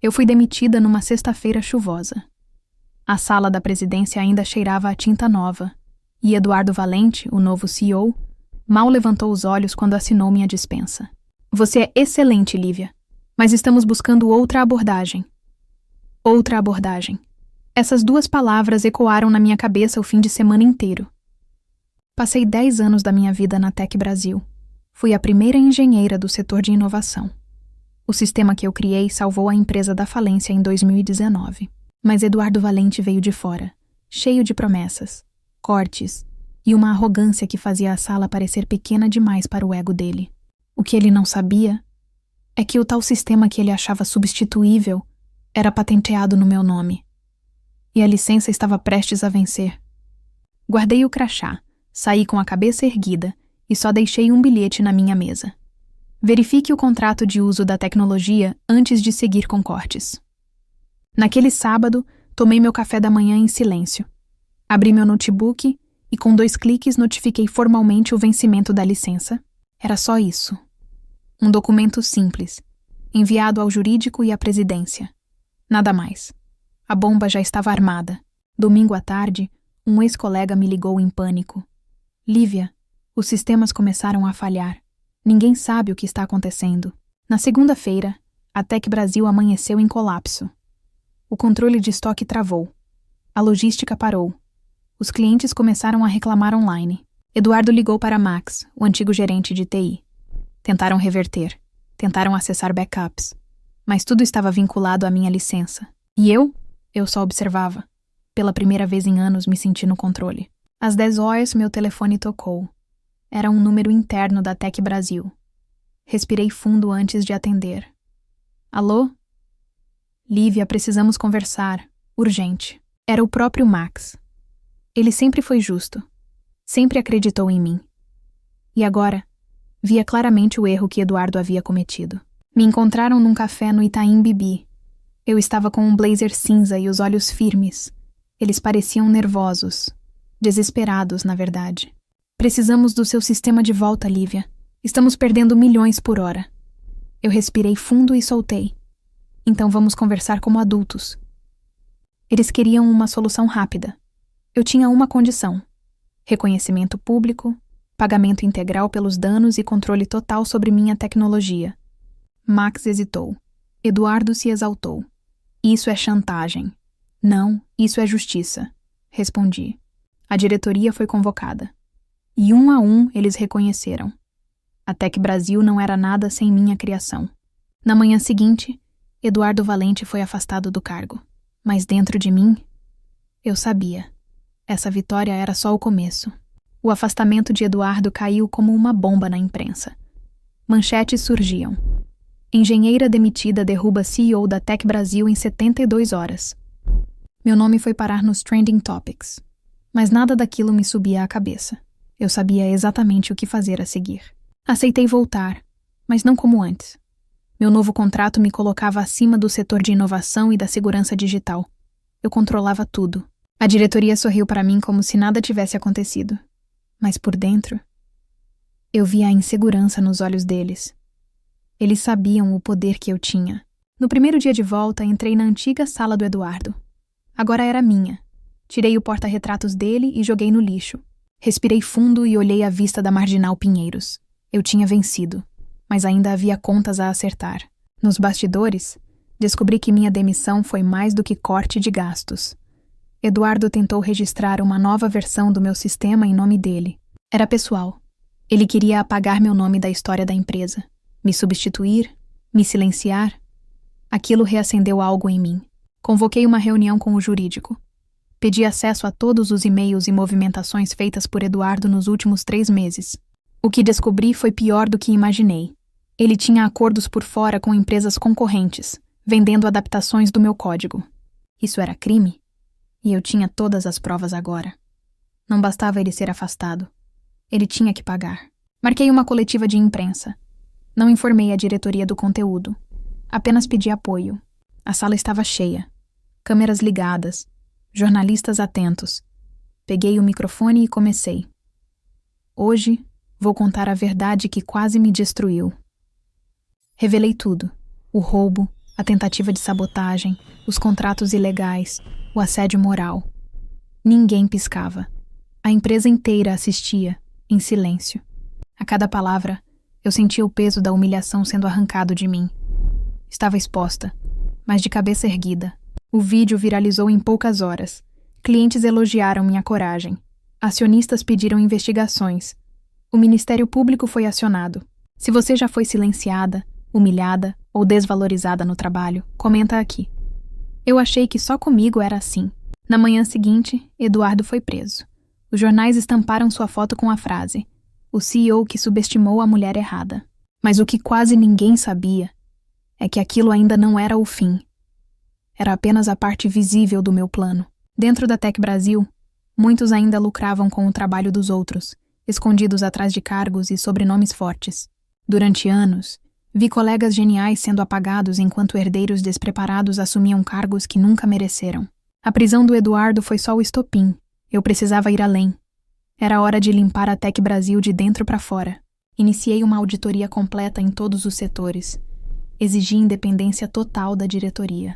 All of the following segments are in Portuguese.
Eu fui demitida numa sexta-feira chuvosa. A sala da presidência ainda cheirava a tinta nova, e Eduardo Valente, o novo CEO, mal levantou os olhos quando assinou minha dispensa. Você é excelente, Lívia, mas estamos buscando outra abordagem. Outra abordagem. Essas duas palavras ecoaram na minha cabeça o fim de semana inteiro. Passei 10 anos da minha vida na Tech Brasil. Fui a primeira engenheira do setor de inovação. O sistema que eu criei salvou a empresa da falência em 2019. Mas Eduardo Valente veio de fora, cheio de promessas, cortes e uma arrogância que fazia a sala parecer pequena demais para o ego dele. O que ele não sabia é que o tal sistema que ele achava substituível era patenteado no meu nome. E a licença estava prestes a vencer. Guardei o crachá, saí com a cabeça erguida e só deixei um bilhete na minha mesa. Verifique o contrato de uso da tecnologia antes de seguir com cortes. Naquele sábado, tomei meu café da manhã em silêncio. Abri meu notebook e com 2 cliques notifiquei formalmente o vencimento da licença. Era só isso. Um documento simples, enviado ao jurídico e à presidência. Nada mais. A bomba já estava armada. Domingo à tarde, um ex-colega me ligou em pânico. Lívia, os sistemas começaram a falhar. Ninguém sabe o que está acontecendo. Na segunda-feira, a Tech Brasil amanheceu em colapso. O controle de estoque travou. A logística parou. Os clientes começaram a reclamar online. Eduardo ligou para Max, o antigo gerente de TI. Tentaram reverter. Tentaram acessar backups. Mas tudo estava vinculado à minha licença. E eu só observava. Pela primeira vez em anos me senti no controle. Às 10 horas, meu telefone tocou. Era um número interno da Tech Brasil. Respirei fundo antes de atender. Alô? Lívia, precisamos conversar. Urgente. Era o próprio Max. Ele sempre foi justo. Sempre acreditou em mim. E agora, via claramente o erro que Eduardo havia cometido. Me encontraram num café no Itaim Bibi. Eu estava com um blazer cinza e os olhos firmes. Eles pareciam nervosos. Desesperados, na verdade. Precisamos do seu sistema de volta, Lívia. Estamos perdendo milhões por hora. Eu respirei fundo e soltei. Então vamos conversar como adultos. Eles queriam uma solução rápida. Eu tinha uma condição: reconhecimento público, pagamento integral pelos danos e controle total sobre minha tecnologia. Max hesitou. Eduardo se exaltou. Isso é chantagem. Não, isso é justiça. Respondi. A diretoria foi convocada. E um a um eles reconheceram. A Tech Brasil não era nada sem minha criação. Na manhã seguinte, Eduardo Valente foi afastado do cargo. Mas dentro de mim, eu sabia. Essa vitória era só o começo. O afastamento de Eduardo caiu como uma bomba na imprensa. Manchetes surgiam. Engenheira demitida derruba CEO da Tech Brasil em 72 horas. Meu nome foi parar nos Trending Topics. Mas nada daquilo me subia à cabeça. Eu sabia exatamente o que fazer a seguir. Aceitei voltar, mas não como antes. Meu novo contrato me colocava acima do setor de inovação e da segurança digital. Eu controlava tudo. A diretoria sorriu para mim como se nada tivesse acontecido. Mas por dentro, eu via a insegurança nos olhos deles. Eles sabiam o poder que eu tinha. No primeiro dia de volta, entrei na antiga sala do Eduardo. Agora era minha. Tirei o porta-retratos dele e joguei no lixo. Respirei fundo e olhei a vista da Marginal Pinheiros. Eu tinha vencido. Mas ainda havia contas a acertar. Nos bastidores, descobri que minha demissão foi mais do que corte de gastos. Eduardo tentou registrar uma nova versão do meu sistema em nome dele. Era pessoal. Ele queria apagar meu nome da história da empresa. Me substituir, me silenciar. Aquilo reacendeu algo em mim. Convoquei uma reunião com o jurídico. Pedi acesso a todos os e-mails e movimentações feitas por Eduardo nos últimos 3 meses. O que descobri foi pior do que imaginei. Ele tinha acordos por fora com empresas concorrentes, vendendo adaptações do meu código. Isso era crime? E eu tinha todas as provas agora. Não bastava ele ser afastado. Ele tinha que pagar. Marquei uma coletiva de imprensa. Não informei a diretoria do conteúdo. Apenas pedi apoio. A sala estava cheia. Câmeras ligadas. Jornalistas atentos. Peguei o microfone e comecei. Hoje, vou contar a verdade que quase me destruiu. Revelei tudo. O roubo, A tentativa de sabotagem, os contratos ilegais, o assédio moral. Ninguém piscava. A empresa inteira assistia, em silêncio. A cada palavra, eu sentia o peso da humilhação sendo arrancado de mim. Estava exposta, mas de cabeça erguida. O vídeo viralizou em poucas horas. Clientes elogiaram minha coragem. Acionistas pediram investigações. O Ministério Público foi acionado. Se você já foi silenciada, humilhada ou desvalorizada no trabalho, comenta aqui. Eu achei que só comigo era assim. Na manhã seguinte, Eduardo foi preso. Os jornais estamparam sua foto com a frase: o CEO que subestimou a mulher errada. Mas o que quase ninguém sabia é que aquilo ainda não era o fim. Era apenas a parte visível do meu plano. Dentro da Tech Brasil, muitos ainda lucravam com o trabalho dos outros, escondidos atrás de cargos e sobrenomes fortes. Durante anos, vi colegas geniais sendo apagados enquanto herdeiros despreparados assumiam cargos que nunca mereceram. A prisão do Eduardo foi só o estopim. Eu precisava ir além. Era hora de limpar a Tech Brasil de dentro para fora. Iniciei uma auditoria completa em todos os setores. Exigi independência total da diretoria.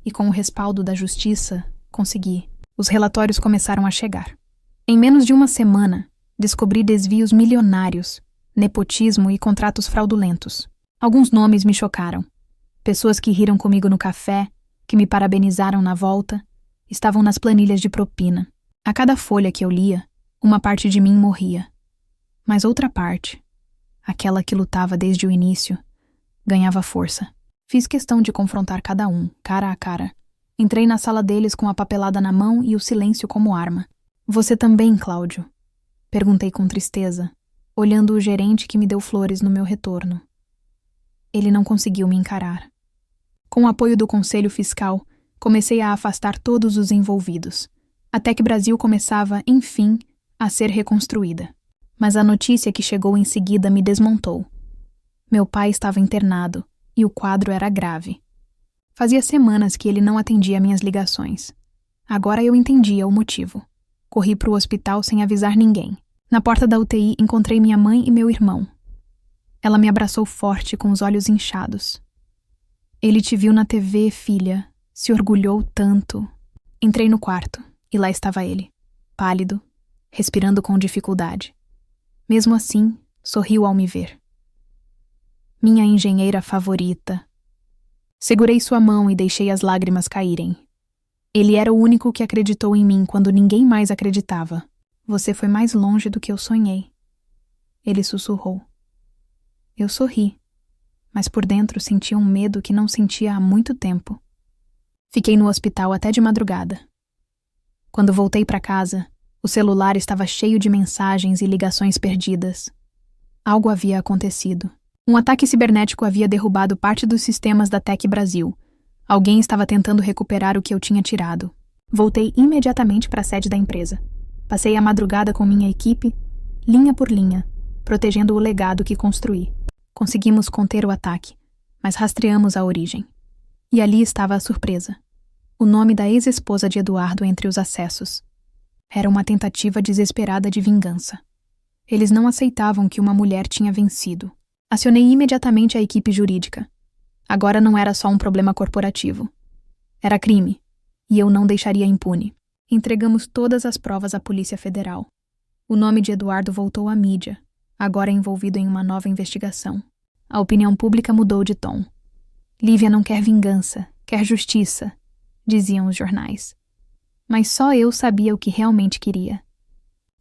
E com o respaldo da justiça, consegui. Os relatórios começaram a chegar. Em menos de uma semana, descobri desvios milionários, nepotismo e contratos fraudulentos. Alguns nomes me chocaram. Pessoas que riram comigo no café, que me parabenizaram na volta, estavam nas planilhas de propina. A cada folha que eu lia, uma parte de mim morria. Mas outra parte, aquela que lutava desde o início, ganhava força. Fiz questão de confrontar cada um, cara a cara. Entrei na sala deles com a papelada na mão e o silêncio como arma. Você também, Cláudio? Perguntei com tristeza, olhando o gerente que me deu flores no meu retorno. Ele não conseguiu me encarar. Com o apoio do Conselho Fiscal, comecei a afastar todos os envolvidos. A Tech Brasil começava, enfim, a ser reconstruída. Mas a notícia que chegou em seguida me desmontou. Meu pai estava internado e o quadro era grave. Fazia semanas que ele não atendia minhas ligações. Agora eu entendia o motivo. Corri para o hospital sem avisar ninguém. Na porta da UTI encontrei minha mãe e meu irmão. Ela me abraçou forte com os olhos inchados. Ele te viu na TV, filha. Se orgulhou tanto. Entrei no quarto e lá estava ele, pálido, respirando com dificuldade. Mesmo assim, sorriu ao me ver. Minha engenheira favorita. Segurei sua mão e deixei as lágrimas caírem. Ele era o único que acreditou em mim quando ninguém mais acreditava. Você foi mais longe do que eu sonhei. Ele sussurrou. Eu sorri, mas por dentro sentia um medo que não sentia há muito tempo. Fiquei no hospital até de madrugada. Quando voltei para casa, o celular estava cheio de mensagens e ligações perdidas. Algo havia acontecido. Um ataque cibernético havia derrubado parte dos sistemas da Tech Brasil. Alguém estava tentando recuperar o que eu tinha tirado. Voltei imediatamente para a sede da empresa. Passei a madrugada com minha equipe, linha por linha, protegendo o legado que construí. Conseguimos conter o ataque, mas rastreamos a origem. E ali estava a surpresa. O nome da ex-esposa de Eduardo entre os acessos. Era uma tentativa desesperada de vingança. Eles não aceitavam que uma mulher tinha vencido. Acionei imediatamente a equipe jurídica. Agora não era só um problema corporativo. Era crime, e eu não deixaria impune. Entregamos todas as provas à Polícia Federal. O nome de Eduardo voltou à mídia, agora envolvido em uma nova investigação. A opinião pública mudou de tom. Lívia não quer vingança, quer justiça, diziam os jornais. Mas só eu sabia o que realmente queria.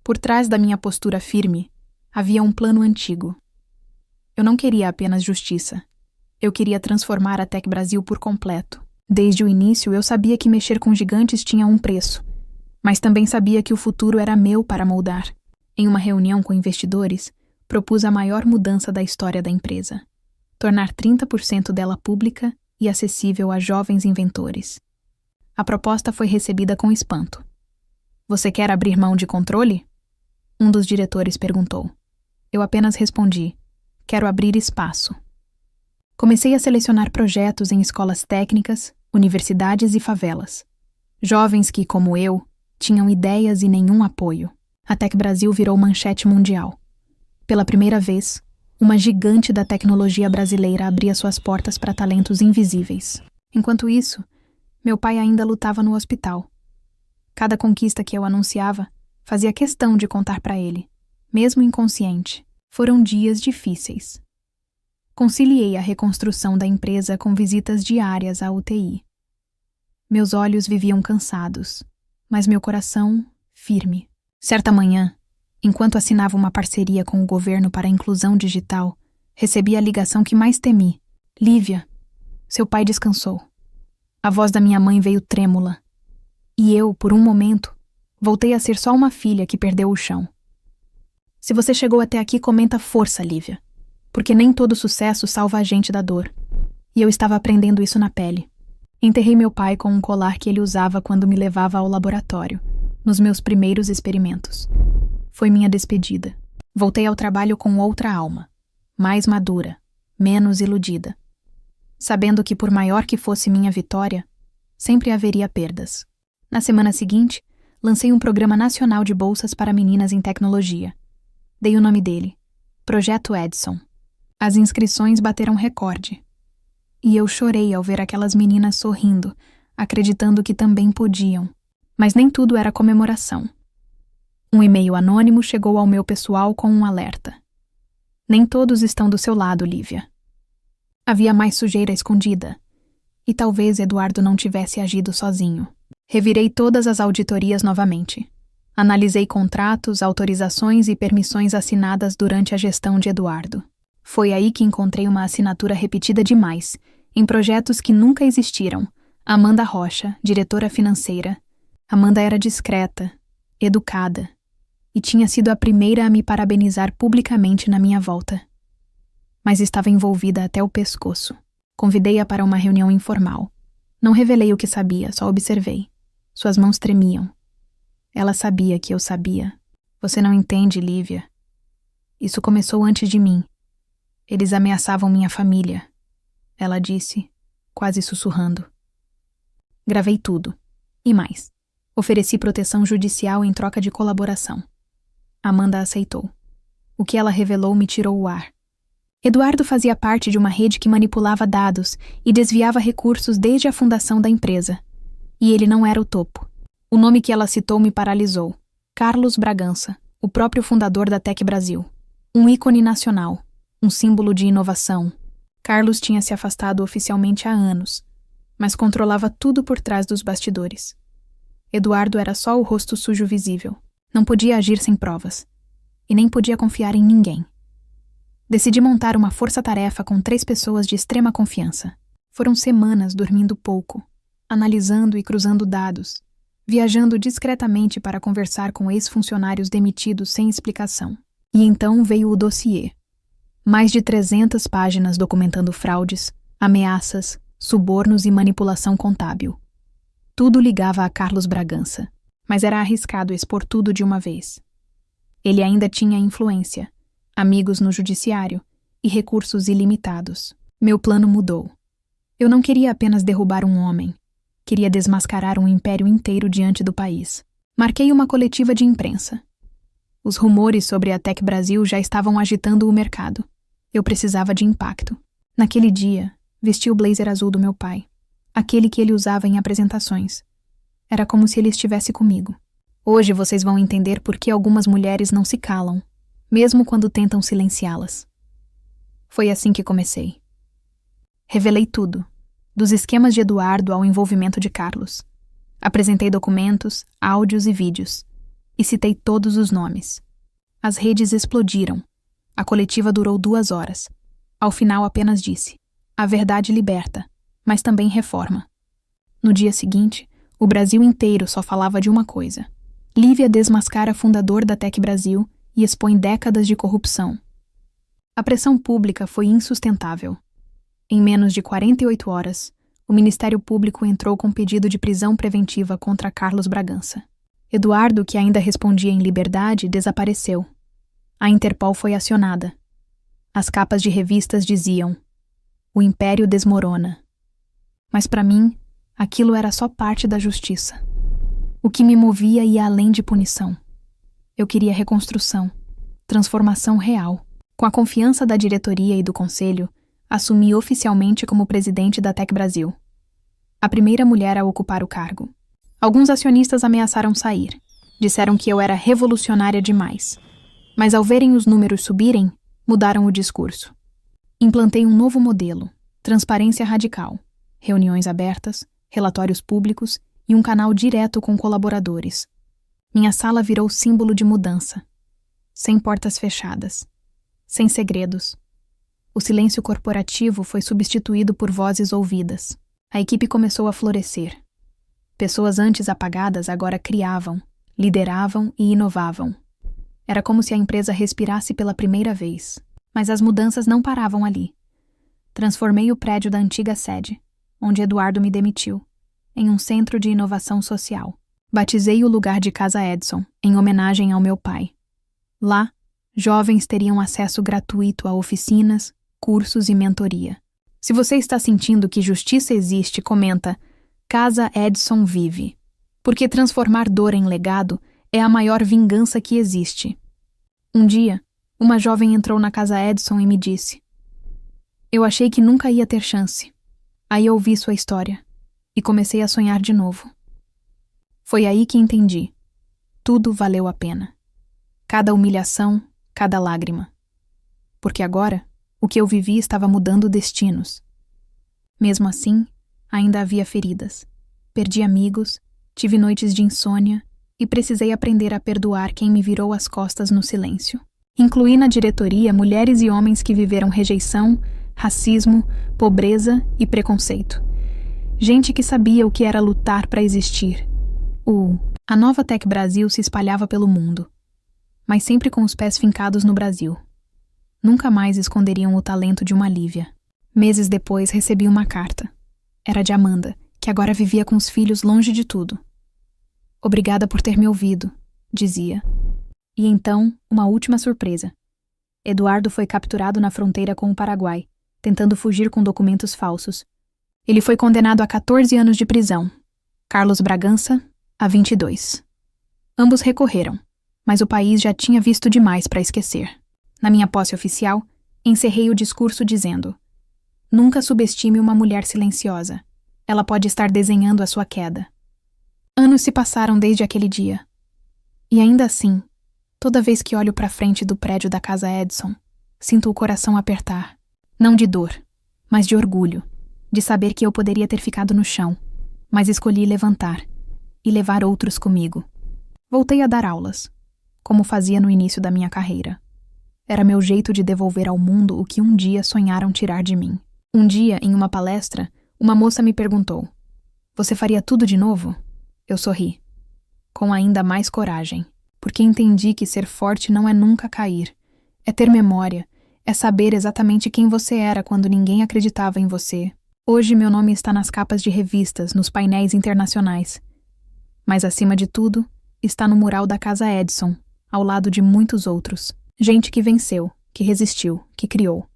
Por trás da minha postura firme, havia um plano antigo. Eu não queria apenas justiça. Eu queria transformar a Tech Brasil por completo. Desde o início, eu sabia que mexer com gigantes tinha um preço, mas também sabia que o futuro era meu para moldar. Em uma reunião com investidores, propus a maior mudança da história da empresa. Tornar 30% dela pública e acessível a jovens inventores. A proposta foi recebida com espanto. Você quer abrir mão de controle? Um dos diretores perguntou. Eu apenas respondi. Quero abrir espaço. Comecei a selecionar projetos em escolas técnicas, universidades e favelas. Jovens que, como eu, tinham ideias e nenhum apoio. A Tech Brasil virou manchete mundial. Pela primeira vez, Uma gigante da tecnologia brasileira abria suas portas para talentos invisíveis. Enquanto isso, meu pai ainda lutava no hospital. Cada conquista que eu anunciava, fazia questão de contar para ele, mesmo inconsciente. Foram dias difíceis. Conciliei a reconstrução da empresa com visitas diárias à UTI. Meus olhos viviam cansados, mas meu coração firme. Certa manhã, enquanto assinava uma parceria com o governo para a inclusão digital, recebi a ligação que mais temi. Lívia, seu pai descansou. A voz da minha mãe veio trêmula. E eu, por um momento, voltei a ser só uma filha que perdeu o chão. Se você chegou até aqui, comenta força, Lívia. Porque nem todo sucesso salva a gente da dor. E eu estava aprendendo isso na pele. Enterrei meu pai com um colar que ele usava quando me levava ao laboratório, nos meus primeiros experimentos. Foi minha despedida. Voltei ao trabalho com outra alma, mais madura, menos iludida, sabendo que por maior que fosse minha vitória, sempre haveria perdas. Na semana seguinte, lancei um programa nacional de bolsas para meninas em tecnologia. Dei o nome dele, Projeto Edson. As inscrições bateram recorde. E eu chorei ao ver aquelas meninas sorrindo, acreditando que também podiam. Mas nem tudo era comemoração. Um e-mail anônimo chegou ao meu pessoal com um alerta. Nem todos estão do seu lado, Lívia. Havia mais sujeira escondida. E talvez Eduardo não tivesse agido sozinho. Revirei todas as auditorias novamente. Analisei contratos, autorizações e permissões assinadas durante a gestão de Eduardo. Foi aí que encontrei uma assinatura repetida demais, em projetos que nunca existiram. Amanda Rocha, diretora financeira. Amanda era discreta, educada, e tinha sido a primeira a me parabenizar publicamente na minha volta. Mas estava envolvida até o pescoço. Convidei-a para uma reunião informal. Não revelei o que sabia, só observei. Suas mãos tremiam. Ela sabia que eu sabia. Você não entende, Lívia. Isso começou antes de mim. Eles ameaçavam minha família. Ela disse, quase sussurrando. Gravei tudo. E mais. Ofereci proteção judicial em troca de colaboração. Amanda aceitou. O que ela revelou me tirou o ar. Eduardo fazia parte de uma rede que manipulava dados e desviava recursos desde a fundação da empresa. E ele não era o topo. O nome que ela citou me paralisou. Carlos Bragança, o próprio fundador da Tec Brasil. Um ícone nacional. Um símbolo de inovação. Carlos tinha se afastado oficialmente há anos, mas controlava tudo por trás dos bastidores. Eduardo era só o rosto sujo visível. Não podia agir sem provas. E nem podia confiar em ninguém. Decidi montar uma força-tarefa com 3 pessoas de extrema confiança. Foram semanas dormindo pouco, analisando e cruzando dados, viajando discretamente para conversar com ex-funcionários demitidos sem explicação. E então veio o dossiê. Mais de 300 páginas documentando fraudes, ameaças, subornos e manipulação contábil. Tudo ligava a Carlos Bragança, mas era arriscado expor tudo de uma vez. Ele ainda tinha influência, amigos no judiciário e recursos ilimitados. Meu plano mudou. Eu não queria apenas derrubar um homem. Queria desmascarar um império inteiro diante do país. Marquei uma coletiva de imprensa. Os rumores sobre a Tec Brasil já estavam agitando o mercado. Eu precisava de impacto. Naquele dia, vesti o blazer azul do meu pai. Aquele que ele usava em apresentações. Era como se ele estivesse comigo. Hoje vocês vão entender por que algumas mulheres não se calam, mesmo quando tentam silenciá-las. Foi assim que comecei. Revelei tudo, dos esquemas de Eduardo ao envolvimento de Carlos. Apresentei documentos, áudios e vídeos, e citei todos os nomes. As redes explodiram. A coletiva durou 2 horas. Ao final apenas disse, a verdade liberta, mas também reforma. No dia seguinte, o Brasil inteiro só falava de uma coisa. Lívia desmascara fundador da Tec Brasil e expõe décadas de corrupção. A pressão pública foi insustentável. Em menos de 48 horas, o Ministério Público entrou com pedido de prisão preventiva contra Carlos Bragança. Eduardo, que ainda respondia em liberdade, desapareceu. A Interpol foi acionada. As capas de revistas diziam: o império desmorona. Mas para mim, aquilo era só parte da justiça. O que me movia ia além de punição. Eu queria reconstrução, transformação real. Com a confiança da diretoria e do conselho, assumi oficialmente como presidente da Tec Brasil. A primeira mulher a ocupar o cargo. Alguns acionistas ameaçaram sair. Disseram que eu era revolucionária demais. Mas ao verem os números subirem, mudaram o discurso. Implantei um novo modelo, transparência radical, reuniões abertas, relatórios públicos e um canal direto com colaboradores. Minha sala virou símbolo de mudança. Sem portas fechadas. Sem segredos. O silêncio corporativo foi substituído por vozes ouvidas. A equipe começou a florescer. Pessoas antes apagadas agora criavam, lideravam e inovavam. Era como se a empresa respirasse pela primeira vez. Mas as mudanças não paravam ali. Transformei o prédio da antiga sede, onde Eduardo me demitiu, em um centro de inovação social. Batizei o lugar de Casa Edson, em homenagem ao meu pai. Lá, jovens teriam acesso gratuito a oficinas, cursos e mentoria. Se você está sentindo que justiça existe, comenta: Casa Edson vive. Porque transformar dor em legado é a maior vingança que existe. Um dia, uma jovem entrou na Casa Edson e me disse: eu achei que nunca ia ter chance. Aí ouvi sua história e comecei a sonhar de novo. Foi aí que entendi. Tudo valeu a pena. Cada humilhação, cada lágrima. Porque agora, o que eu vivi estava mudando destinos. Mesmo assim, ainda havia feridas. Perdi amigos, tive noites de insônia e precisei aprender a perdoar quem me virou as costas no silêncio. Incluí na diretoria mulheres e homens que viveram rejeição, racismo, pobreza e preconceito. Gente que sabia o que era lutar para existir. A nova Tec Brasil se espalhava pelo mundo, mas sempre com os pés fincados no Brasil. Nunca mais esconderiam o talento de uma Lívia. Meses depois recebi uma carta. Era de Amanda, que agora vivia com os filhos longe de tudo. Obrigada por ter me ouvido, dizia. E então, uma última surpresa. Eduardo foi capturado na fronteira com o Paraguai, tentando fugir com documentos falsos. Ele foi condenado a 14 anos de prisão. Carlos Bragança, a 22. Ambos recorreram, mas o país já tinha visto demais para esquecer. Na minha posse oficial, encerrei o discurso dizendo: nunca subestime uma mulher silenciosa. Ela pode estar desenhando a sua queda. Anos se passaram desde aquele dia. E ainda assim, toda vez que olho para frente do prédio da Casa Edson, sinto o coração apertar. Não de dor, mas de orgulho, de saber que eu poderia ter ficado no chão, mas escolhi levantar e levar outros comigo. Voltei a dar aulas, como fazia no início da minha carreira. Era meu jeito de devolver ao mundo o que um dia sonharam tirar de mim. Um dia, em uma palestra, uma moça me perguntou: você faria tudo de novo? Eu sorri, com ainda mais coragem, porque entendi que ser forte não é nunca cair, é ter memória, é saber exatamente quem você era quando ninguém acreditava em você. Hoje meu nome está nas capas de revistas, nos painéis internacionais. Mas acima de tudo, está no mural da Casa Edson, ao lado de muitos outros. Gente que venceu, que resistiu, que criou.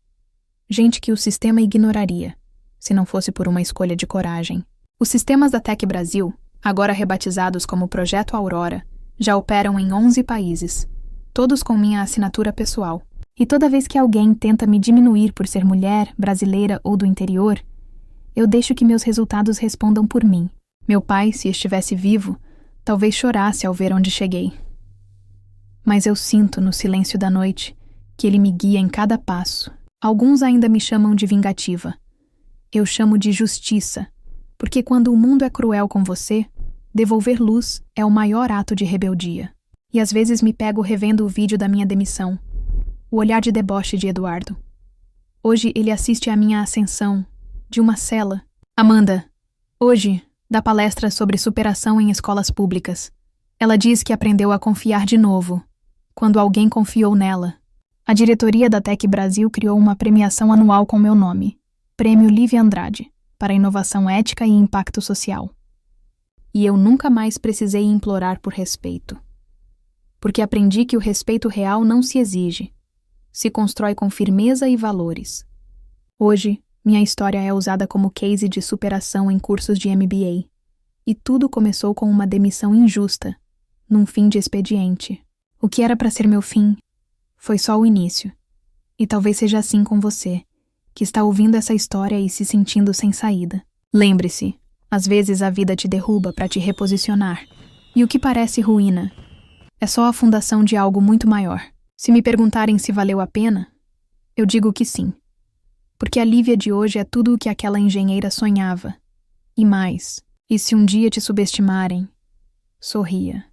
Gente que o sistema ignoraria, se não fosse por uma escolha de coragem. Os sistemas da Tec Brasil, agora rebatizados como Projeto Aurora, já operam em 11 países, todos com minha assinatura pessoal. E toda vez que alguém tenta me diminuir por ser mulher, brasileira ou do interior, eu deixo que meus resultados respondam por mim. Meu pai, se estivesse vivo, talvez chorasse ao ver onde cheguei. Mas eu sinto no silêncio da noite que ele me guia em cada passo. Alguns ainda me chamam de vingativa. Eu chamo de justiça, porque quando o mundo é cruel com você, devolver luz é o maior ato de rebeldia. E às vezes me pego revendo o vídeo da minha demissão, o olhar de deboche de Eduardo. Hoje ele assiste à minha ascensão, de uma cela. Amanda, hoje, dá palestra sobre superação em escolas públicas. Ela diz que aprendeu a confiar de novo, quando alguém confiou nela. A diretoria da Tec Brasil criou uma premiação anual com meu nome, Prêmio Lívia Andrade, para inovação ética e impacto social. E eu nunca mais precisei implorar por respeito. Porque aprendi que o respeito real não se exige, se constrói com firmeza e valores. Hoje, minha história é usada como case de superação em cursos de MBA. E tudo começou com uma demissão injusta, num fim de expediente. O que era para ser meu fim foi só o início. E talvez seja assim com você, que está ouvindo essa história e se sentindo sem saída. Lembre-se, às vezes a vida te derruba para te reposicionar, e o que parece ruína é só a fundação de algo muito maior. Se me perguntarem se valeu a pena, eu digo que sim. Porque a Lívia de hoje é tudo o que aquela engenheira sonhava. E mais, e se um dia te subestimarem, sorria.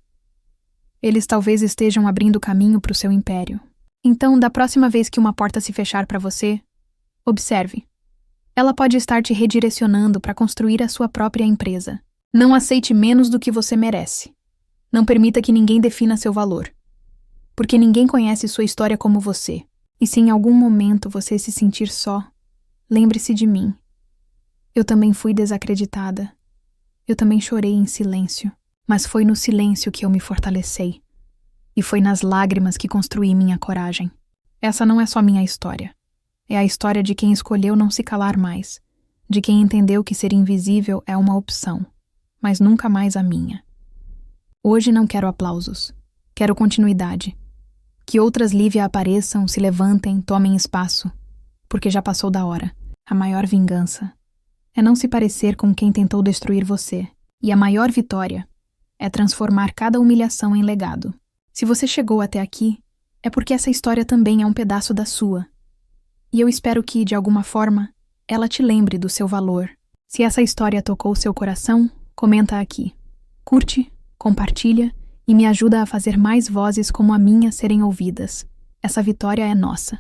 Eles talvez estejam abrindo caminho para o seu império. Então, da próxima vez que uma porta se fechar para você, observe. Ela pode estar te redirecionando para construir a sua própria empresa. Não aceite menos do que você merece. Não permita que ninguém defina seu valor. Porque ninguém conhece sua história como você. E se em algum momento você se sentir só, lembre-se de mim. Eu também fui desacreditada. Eu também chorei em silêncio. Mas foi no silêncio que eu me fortalecei. E foi nas lágrimas que construí minha coragem. Essa não é só minha história. É a história de quem escolheu não se calar mais. De quem entendeu que ser invisível é uma opção. Mas nunca mais a minha. Hoje não quero aplausos. Quero continuidade. Que outras Lívia apareçam, se levantem, tomem espaço. Porque já passou da hora. A maior vingança é não se parecer com quem tentou destruir você. E a maior vitória é transformar cada humilhação em legado. Se você chegou até aqui, é porque essa história também é um pedaço da sua. E eu espero que, de alguma forma, ela te lembre do seu valor. Se essa história tocou seu coração, comenta aqui. Curte, compartilha e me ajuda a fazer mais vozes como a minha serem ouvidas. Essa vitória é nossa.